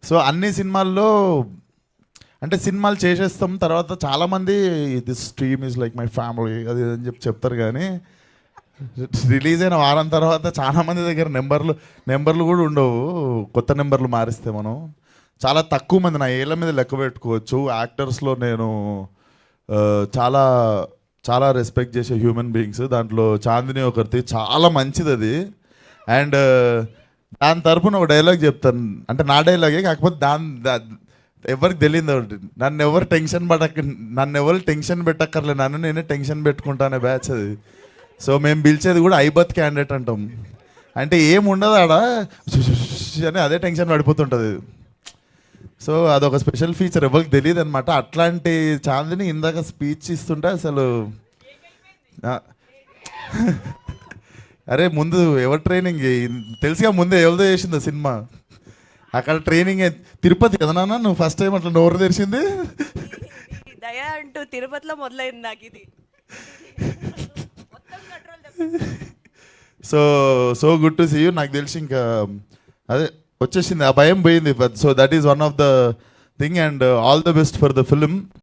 So అన్ని సినిమాల్లో అంటే సినిమాలు చేసేస్తాం, తర్వాత చాలామంది this stream is like my family అది ఇది అని చెప్పి చెప్తారు, కానీ రిలీజ్ అయిన వారం తర్వాత చాలామంది దగ్గర నెంబర్లు కూడా ఉండవు. కొత్త నెంబర్లు మారిస్తే మనం చాలా తక్కువ మంది, నా ఏళ్ళ మీద లెక్క పెట్టుకోవచ్చు యాక్టర్స్లో నేను చాలా చాలా రెస్పెక్ట్ చేసే హ్యూమన్ బీయింగ్స్. దాంట్లో చాందిని ఒకరిది, చాలా మంచిది అది. అండ్ దాని తరపున ఒక డైలాగ్ చెప్తాను, అంటే నా డైలాగే కాకపోతే ఎవరికి తెలియదు. నన్ను ఎవరు టెన్షన్ పెట్టక్కర్లేదు, నన్ను నేనే టెన్షన్ పెట్టుకుంటానే బ్యాచ్ అది. సో మేము పిలిచేది కూడా ఐబత్ క్యాండిడేట్ అంటాం. అంటే ఏముండదు ఆడ అని అదే టెన్షన్ పడిపోతుంటుంది. సో అదొక స్పెషల్ ఫీచర్, ఎవరికి తెలియదు అనమాట. అట్లాంటి చాందిని ఇందాక స్పీచ్ ఇస్తుంటే అసలు అరే ముందు ఎవరు ట్రైనింగ్ తెలుసుగా, ముందే ఎవరిదో చేసింది సినిమా. అక్కడ ట్రైనింగ్ తిరుపతి కదా నాన్న, నువ్వు ఫస్ట్ టైం అట్లా నోరు తెరిచింది. దయా అంటూ తిరుపతిలో మొదలైంది నాకు ఇది. So good to see you. నాకు తెలిసి ఇంకా అదే వచ్చేసింది, ఆ భయం పోయింది. So that is one of the thing. And all the best for the film.